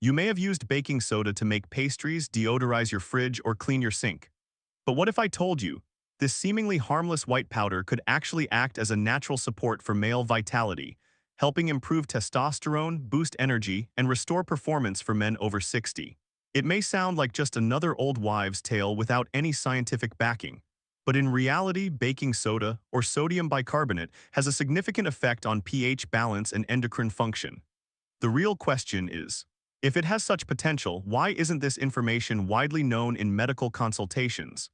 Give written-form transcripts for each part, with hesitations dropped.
You may have used baking soda to make pastries, deodorize your fridge, or clean your sink. But what if I told you this seemingly harmless white powder could actually act as a natural support for male vitality, helping improve testosterone, boost energy, and restore performance for men over 60? It may sound like just another old wives' tale without any scientific backing, but in reality, baking soda, or sodium bicarbonate, has a significant effect on pH balance and endocrine function. The real question is, if it has such potential, why isn't this information widely known in medical consultations?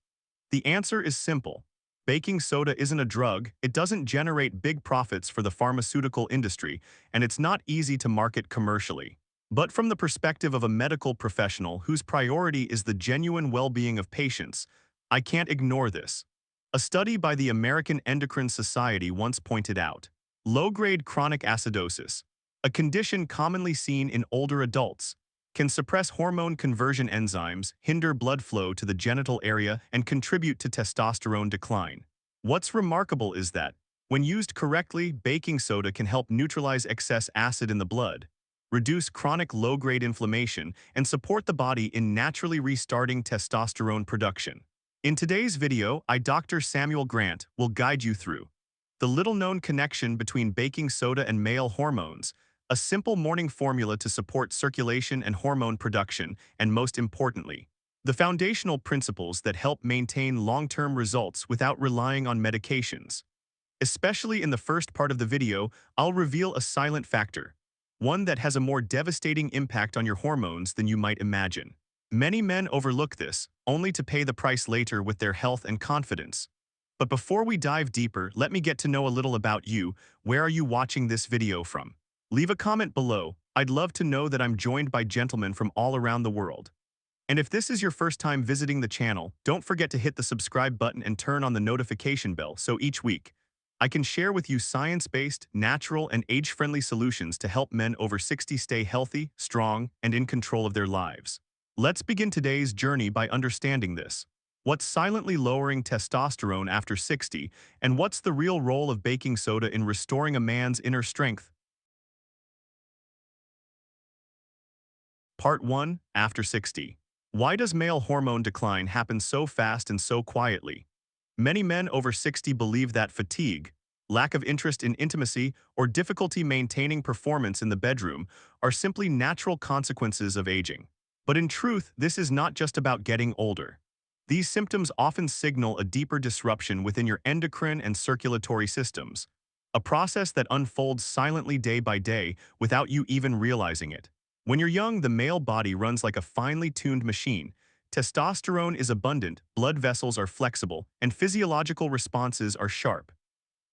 The answer is simple. Baking soda isn't a drug, it doesn't generate big profits for the pharmaceutical industry, and it's not easy to market commercially. But from the perspective of a medical professional whose priority is the genuine well-being of patients, I can't ignore this. A study by the American Endocrine Society once pointed out, low-grade chronic acidosis, a condition commonly seen in older adults, can suppress hormone conversion enzymes, hinder blood flow to the genital area, and contribute to testosterone decline. What's remarkable is that, when used correctly, baking soda can help neutralize excess acid in the blood, reduce chronic low-grade inflammation, and support the body in naturally restarting testosterone production. In today's video, Dr. Samuel Grant will guide you through the little-known connection between baking soda and male hormones, a simple morning formula to support circulation and hormone production, and most importantly, the foundational principles that help maintain long-term results without relying on medications. Especially in the first part of the video, I'll reveal a silent factor, one that has a more devastating impact on your hormones than you might imagine. Many men overlook this, only to pay the price later with their health and confidence. But before we dive deeper, let me get to know a little about you. Where are you watching this video from? Leave a comment below. I'd love to know that I'm joined by gentlemen from all around the world. And if this is your first time visiting the channel, don't forget to hit the subscribe button and turn on the notification bell so each week, I can share with you science-based, natural, and age-friendly solutions to help men over 60 stay healthy, strong, and in control of their lives. Let's begin today's journey by understanding this. What's silently lowering testosterone after 60, and what's the real role of baking soda in restoring a man's inner strength? Part 1. After 60. Why does male hormone decline happen so fast and so quietly? Many men over 60 believe that fatigue, lack of interest in intimacy, or difficulty maintaining performance in the bedroom are simply natural consequences of aging. But in truth, this is not just about getting older. These symptoms often signal a deeper disruption within your endocrine and circulatory systems, a process that unfolds silently day by day without you even realizing it. When you're young, the male body runs like a finely tuned machine. Testosterone is abundant, blood vessels are flexible, and physiological responses are sharp.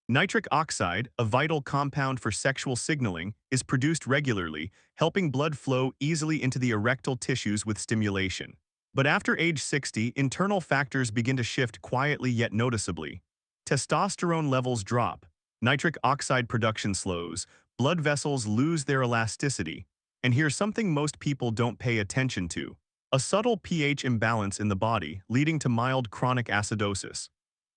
Nitric oxide, a vital compound for sexual signaling, is produced regularly, helping blood flow easily into the erectile tissues with stimulation. But after age 60, internal factors begin to shift quietly yet noticeably. Testosterone levels drop, nitric oxide production slows, blood vessels lose their elasticity, and here's something most people don't pay attention to: a subtle pH imbalance in the body, leading to mild chronic acidosis.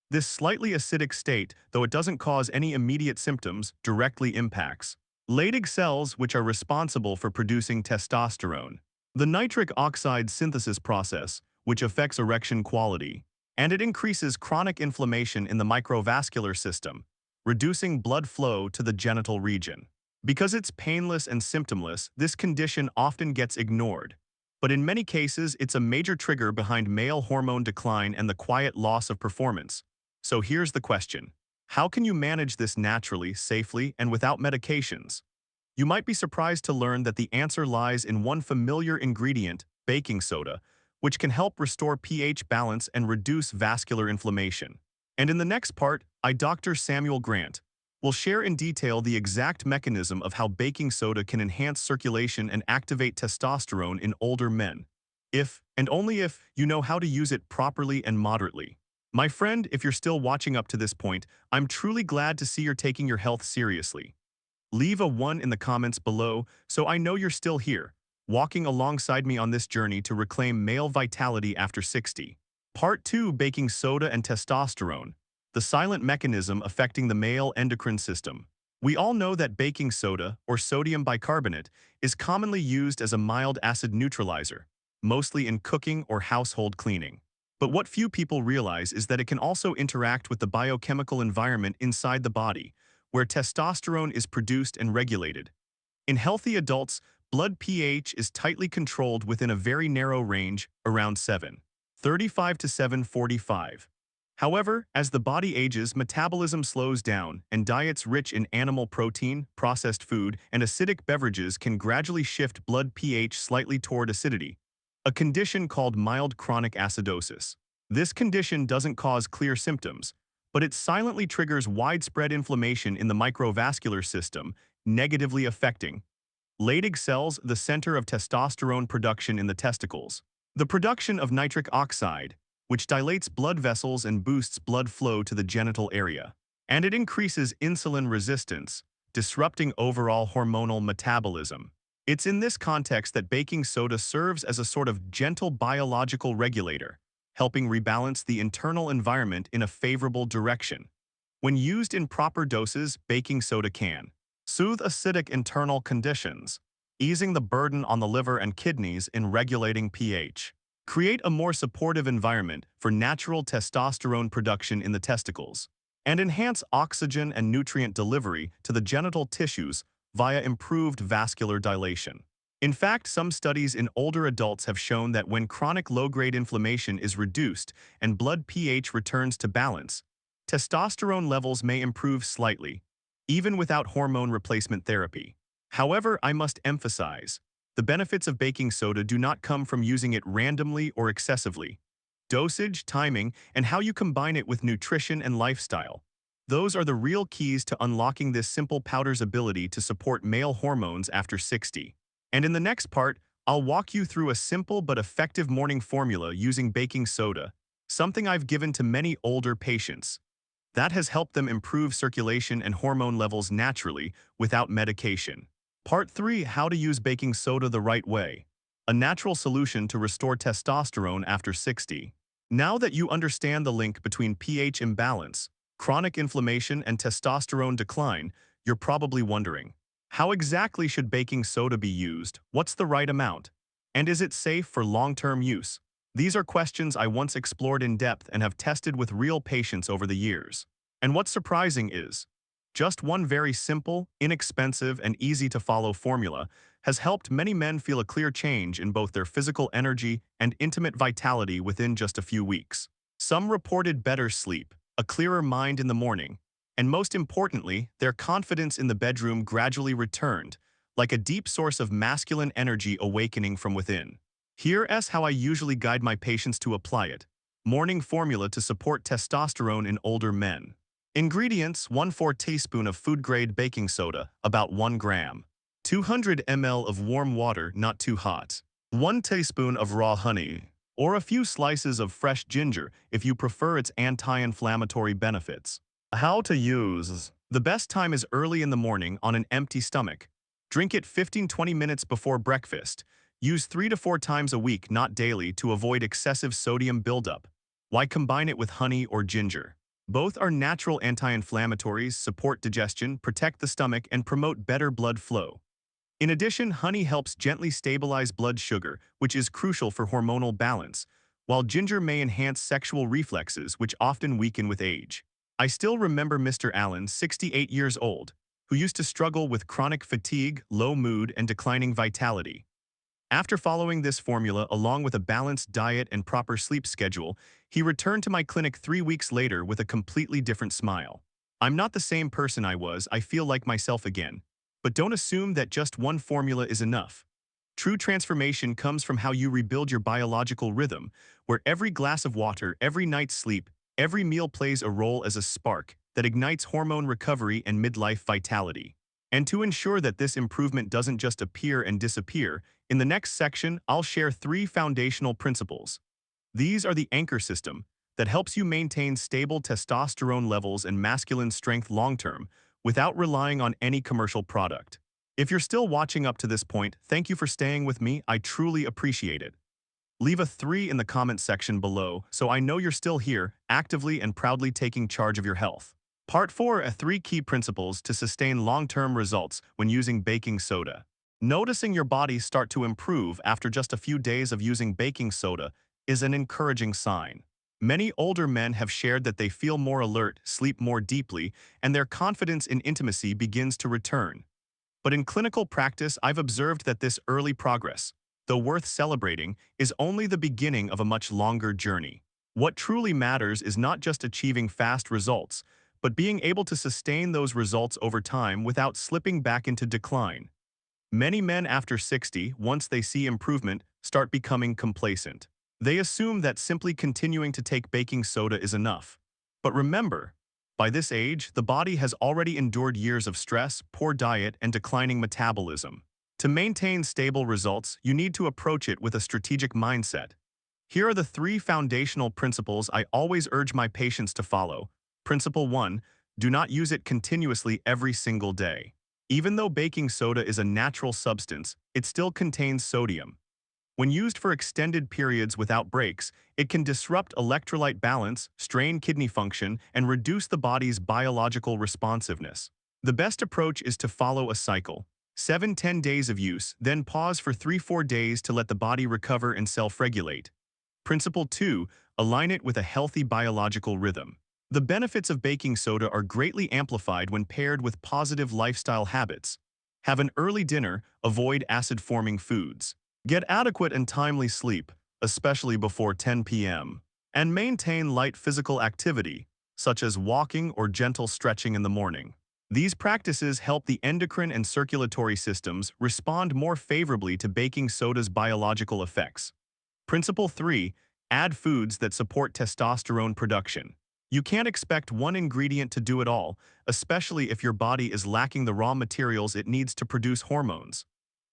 This slightly acidic state, though it doesn't cause any immediate symptoms, directly impacts Leydig cells, which are responsible for producing testosterone, the nitric oxide synthesis process, which affects erection quality, and it increases chronic inflammation in the microvascular system, reducing blood flow to the genital region. Because it's painless and symptomless, this condition often gets ignored. But in many cases, it's a major trigger behind male hormone decline and the quiet loss of performance. So here's the question. How can you manage this naturally, safely, and without medications? You might be surprised to learn that the answer lies in one familiar ingredient, baking soda, which can help restore pH balance and reduce vascular inflammation. And in the next part, Dr. Samuel Grant will share in detail the exact mechanism of how baking soda can enhance circulation and activate testosterone in older men. If, and only if, you know how to use it properly and moderately. My friend, if you're still watching up to this point, I'm truly glad to see you're taking your health seriously. Leave a 1 in the comments below so I know you're still here, walking alongside me on this journey to reclaim male vitality after 60. Part 2. Baking soda and testosterone, the silent mechanism affecting the male endocrine system. We all know that baking soda, or sodium bicarbonate, is commonly used as a mild acid neutralizer, mostly in cooking or household cleaning. But what few people realize is that it can also interact with the biochemical environment inside the body, where testosterone is produced and regulated. In healthy adults, blood pH is tightly controlled within a very narrow range, around 7.35 to 7.45. However, as the body ages, metabolism slows down, and diets rich in animal protein, processed food, and acidic beverages can gradually shift blood pH slightly toward acidity, a condition called mild chronic acidosis. This condition doesn't cause clear symptoms, but it silently triggers widespread inflammation in the microvascular system, negatively affecting Leydig cells, the center of testosterone production in the testicles. The production of nitric oxide, which dilates blood vessels and boosts blood flow to the genital area. And it increases insulin resistance, disrupting overall hormonal metabolism. It's in this context that baking soda serves as a sort of gentle biological regulator, helping rebalance the internal environment in a favorable direction. When used in proper doses, baking soda can soothe acidic internal conditions, easing the burden on the liver and kidneys in regulating pH. Create a more supportive environment for natural testosterone production in the testicles, and enhance oxygen and nutrient delivery to the genital tissues via improved vascular dilation. In fact, some studies in older adults have shown that when chronic low-grade inflammation is reduced and blood pH returns to balance, testosterone levels may improve slightly, even without hormone replacement therapy. However, I must emphasize, the benefits of baking soda do not come from using it randomly or excessively. Dosage, timing, and how you combine it with nutrition and lifestyle. Those are the real keys to unlocking this simple powder's ability to support male hormones after 60. And in the next part, I'll walk you through a simple but effective morning formula using baking soda, something I've given to many older patients. That has helped them improve circulation and hormone levels naturally without medication. Part 3. How to use baking soda the right way. A natural solution to restore testosterone after 60. Now that you understand the link between pH imbalance, chronic inflammation, and testosterone decline, you're probably wondering, how exactly should baking soda be used? What's the right amount? And is it safe for long-term use? These are questions I once explored in depth and have tested with real patients over the years. And what's surprising is, just one very simple, inexpensive, and easy-to-follow formula has helped many men feel a clear change in both their physical energy and intimate vitality within just a few weeks. Some reported better sleep, a clearer mind in the morning, and most importantly, their confidence in the bedroom gradually returned, like a deep source of masculine energy awakening from within. Here's how I usually guide my patients to apply it. Morning formula to support testosterone in older men. Ingredients: 1/4 teaspoon of food-grade baking soda, about 1 gram. 200 ml of warm water, not too hot. 1 teaspoon of raw honey, or a few slices of fresh ginger if you prefer its anti-inflammatory benefits. How to use. The best time is early in the morning on an empty stomach. Drink it 15-20 minutes before breakfast. Use 3 to 4 times a week, not daily, to avoid excessive sodium buildup. Why combine it with honey or ginger? Both are natural anti-inflammatories, support digestion, protect the stomach, and promote better blood flow. In addition, honey helps gently stabilize blood sugar, which is crucial for hormonal balance, while ginger may enhance sexual reflexes, which often weaken with age. I still remember Mr. Allen, 68 years old, who used to struggle with chronic fatigue, low mood, and declining vitality. After following this formula along with a balanced diet and proper sleep schedule, he returned to my clinic 3 weeks later with a completely different smile. I'm not the same person I was, I feel like myself again. But don't assume that just one formula is enough. True transformation comes from how you rebuild your biological rhythm, where every glass of water, every night's sleep, every meal plays a role as a spark that ignites hormone recovery and midlife vitality. And to ensure that this improvement doesn't just appear and disappear, in the next section, I'll share 3 foundational principles. These are the anchor system that helps you maintain stable testosterone levels and masculine strength long-term without relying on any commercial product. If you're still watching up to this point, thank you for staying with me. I truly appreciate it. Leave a 3 in the comment section below so I know you're still here, actively and proudly taking charge of your health. Part 4 are 3 key principles to sustain long-term results when using baking soda. Noticing your body start to improve after just a few days of using baking soda is an encouraging sign. Many older men have shared that they feel more alert, sleep more deeply, and their confidence in intimacy begins to return. But in clinical practice, I've observed that this early progress, though worth celebrating, is only the beginning of a much longer journey. What truly matters is not just achieving fast results, but being able to sustain those results over time without slipping back into decline. Many men after 60, once they see improvement, start becoming complacent. They assume that simply continuing to take baking soda is enough. But remember, by this age, the body has already endured years of stress, poor diet, and declining metabolism. To maintain stable results, you need to approach it with a strategic mindset. Here are the 3 foundational principles I always urge my patients to follow. Principle 1, do not use it continuously every single day. Even though baking soda is a natural substance, it still contains sodium. When used for extended periods without breaks, it can disrupt electrolyte balance, strain kidney function, and reduce the body's biological responsiveness. The best approach is to follow a cycle. 7–10 days of use, then pause for 3–4 days to let the body recover and self-regulate. Principle 2, align it with a healthy biological rhythm. The benefits of baking soda are greatly amplified when paired with positive lifestyle habits. Have an early dinner, avoid acid-forming foods. Get adequate and timely sleep, especially before 10 p.m. And maintain light physical activity, such as walking or gentle stretching in the morning. These practices help the endocrine and circulatory systems respond more favorably to baking soda's biological effects. Principle 3, add foods that support testosterone production. You can't expect one ingredient to do it all, especially if your body is lacking the raw materials it needs to produce hormones.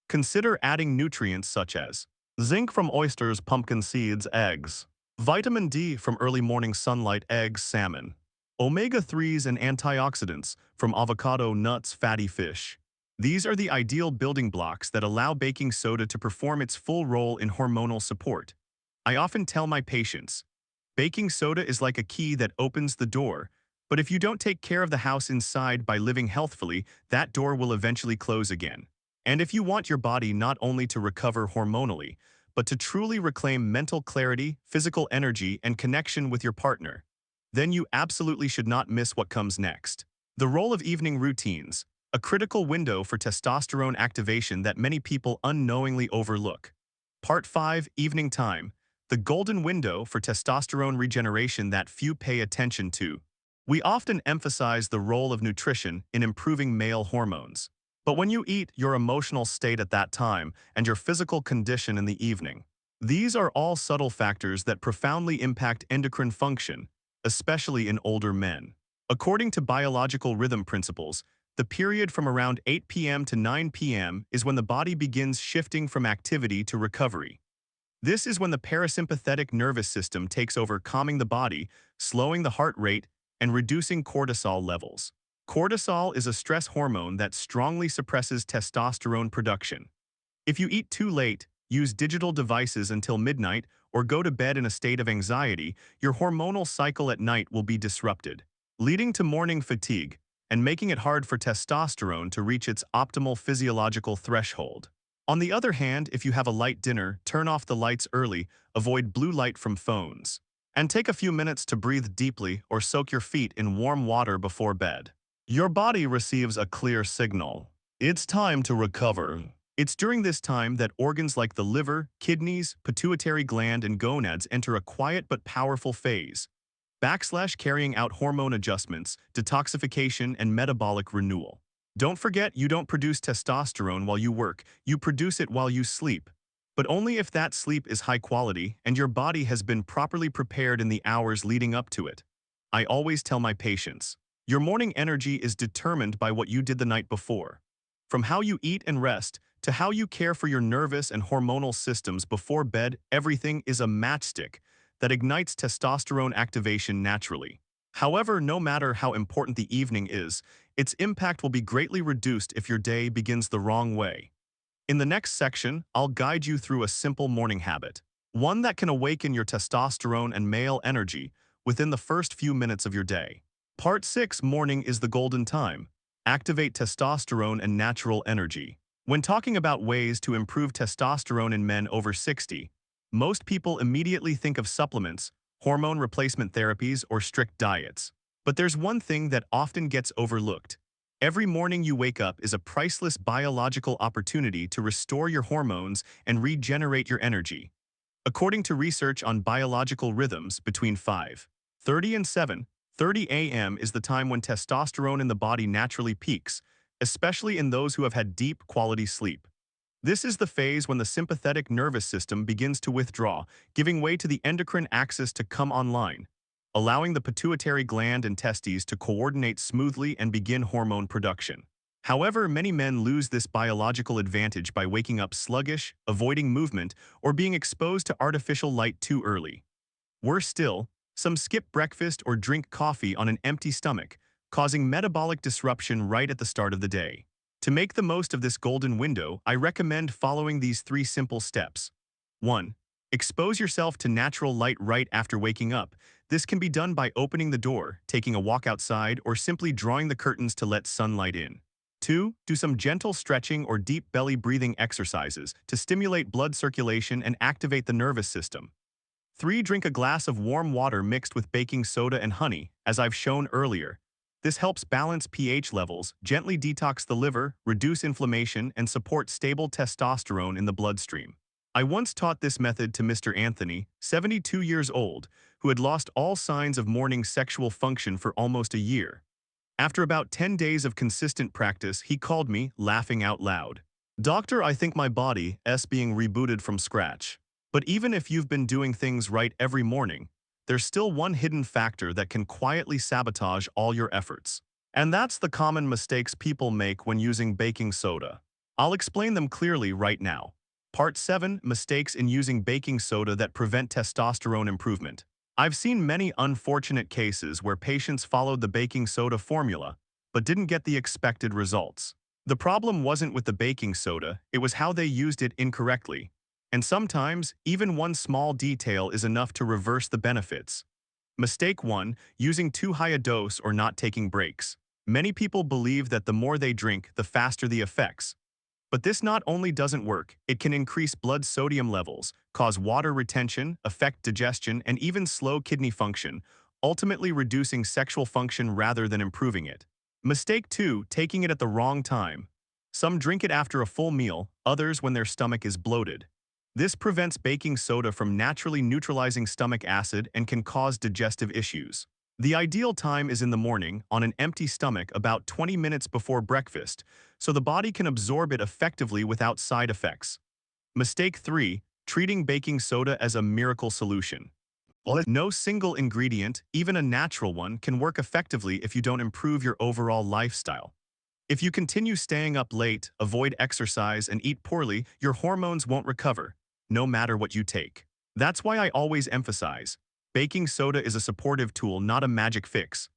Consider adding nutrients such as zinc from oysters, pumpkin seeds, eggs, vitamin D from early morning sunlight, eggs, salmon, omega-3s and antioxidants from avocado, nuts, fatty fish. These are the ideal building blocks that allow baking soda to perform its full role in hormonal support. I often tell my patients, baking soda is like a key that opens the door, but if you don't take care of the house inside by living healthfully, that door will eventually close again. And if you want your body not only to recover hormonally, but to truly reclaim mental clarity, physical energy, and connection with your partner, then you absolutely should not miss what comes next. The role of evening routines, a critical window for testosterone activation that many people unknowingly overlook. Part 5, Evening Time, the golden window for testosterone regeneration that few pay attention to. We often emphasize the role of nutrition in improving male hormones. But when you eat, your emotional state at that time, and your physical condition in the evening, these are all subtle factors that profoundly impact endocrine function, especially in older men. According to biological rhythm principles, the period from around 8 p.m. to 9 p.m. is when the body begins shifting from activity to recovery. This is when the parasympathetic nervous system takes over, calming the body, slowing the heart rate, and reducing cortisol levels. Cortisol is a stress hormone that strongly suppresses testosterone production. If you eat too late, use digital devices until midnight, or go to bed in a state of anxiety, your hormonal cycle at night will be disrupted, leading to morning fatigue and making it hard for testosterone to reach its optimal physiological threshold. On the other hand, if you have a light dinner, turn off the lights early, avoid blue light from phones, and take a few minutes to breathe deeply or soak your feet in warm water before bed. Your body receives a clear signal. It's time to recover. It's during this time that organs like the liver, kidneys, pituitary gland, and gonads enter a quiet but powerful phase, carrying out hormone adjustments, detoxification, and metabolic renewal. Don't forget, you don't produce testosterone while you work, you produce it while you sleep. But only if that sleep is high quality and your body has been properly prepared in the hours leading up to it. I always tell my patients, your morning energy is determined by what you did the night before. From how you eat and rest, to how you care for your nervous and hormonal systems before bed, everything is a matchstick that ignites testosterone activation naturally. However, no matter how important the evening is, its impact will be greatly reduced if your day begins the wrong way. In the next section, I'll guide you through a simple morning habit, one that can awaken your testosterone and male energy within the first few minutes of your day. Part 6, morning is the golden time. Activate testosterone and natural energy. When talking about ways to improve testosterone in men over 60, most people immediately think of supplements, hormone replacement therapies, or strict diets. But there's one thing that often gets overlooked. Every morning you wake up is a priceless biological opportunity to restore your hormones and regenerate your energy. According to research on biological rhythms, between 5:30 and 7:30 a.m. is the time when testosterone in the body naturally peaks, especially in those who have had deep, quality sleep. This is the phase when the sympathetic nervous system begins to withdraw, giving way to the endocrine axis to come online, allowing the pituitary gland and testes to coordinate smoothly and begin hormone production. However, many men lose this biological advantage by waking up sluggish, avoiding movement, or being exposed to artificial light too early. Worse still, some skip breakfast or drink coffee on an empty stomach, causing metabolic disruption right at the start of the day. To make the most of this golden window, I recommend following these 3 simple steps. 1. Expose yourself to natural light right after waking up. This can be done by opening the door, taking a walk outside, or simply drawing the curtains to let sunlight in. 2. Do some gentle stretching or deep belly breathing exercises to stimulate blood circulation and activate the nervous system. 3. Drink a glass of warm water mixed with baking soda and honey, as I've shown earlier. This helps balance pH levels, gently detox the liver, reduce inflammation, and support stable testosterone in the bloodstream. I once taught this method to Mr. Anthony, 72 years old, who had lost all signs of morning sexual function for almost a year. After about 10 days of consistent practice, he called me, laughing out loud. "Doctor, I think my body is being rebooted from scratch." But even if you've been doing things right every morning, there's still one hidden factor that can quietly sabotage all your efforts. And that's the common mistakes people make when using baking soda. I'll explain them clearly right now. Part 7, mistakes in using baking soda that prevent testosterone improvement. I've seen many unfortunate cases where patients followed the baking soda formula, but didn't get the expected results. The problem wasn't with the baking soda, it was how they used it incorrectly. And sometimes, even one small detail is enough to reverse the benefits. Mistake 1, using too high a dose or not taking breaks. Many people believe that the more they drink, the faster the effects. But this not only doesn't work, it can increase blood sodium levels, cause water retention, affect digestion, and even slow kidney function, ultimately reducing sexual function rather than improving it. Mistake 2, taking it at the wrong time. Some drink it after a full meal, others when their stomach is bloated. This prevents baking soda from naturally neutralizing stomach acid and can cause digestive issues. The ideal time is in the morning, on an empty stomach about 20 minutes before breakfast, so the body can absorb it effectively without side effects. Mistake 3, treating baking soda as a miracle solution. No single ingredient, even a natural one, can work effectively if you don't improve your overall lifestyle. If you continue staying up late, avoid exercise, and eat poorly, your hormones won't recover, no matter what you take. That's why I always emphasize, baking soda is a supportive tool, not a magic fix.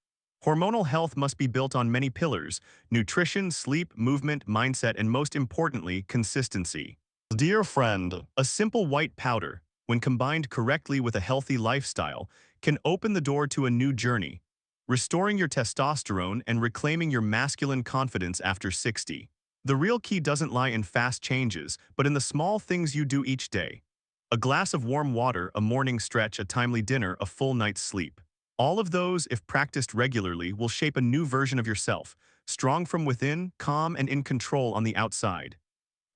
Hormonal health must be built on many pillars: nutrition, sleep, movement, mindset, and most importantly, consistency. Dear friend, a simple white powder, when combined correctly with a healthy lifestyle, can open the door to a new journey, restoring your testosterone and reclaiming your masculine confidence after 60. The real key doesn't lie in fast changes, but in the small things you do each day. A glass of warm water, a morning stretch, a timely dinner, a full night's sleep. All of those, if practiced regularly, will shape a new version of yourself, strong from within, calm and in control on the outside.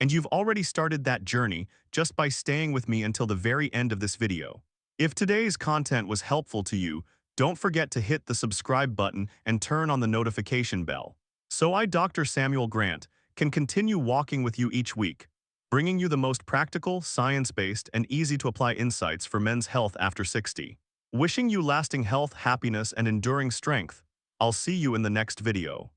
And you've already started that journey just by staying with me until the very end of this video. If today's content was helpful to you, don't forget to hit the subscribe button and turn on the notification bell, so I, Dr. Samuel Grant, can continue walking with you each week, bringing you the most practical, science-based, and easy-to-apply insights for men's health after 60. Wishing you lasting health, happiness, and enduring strength. I'll see you in the next video.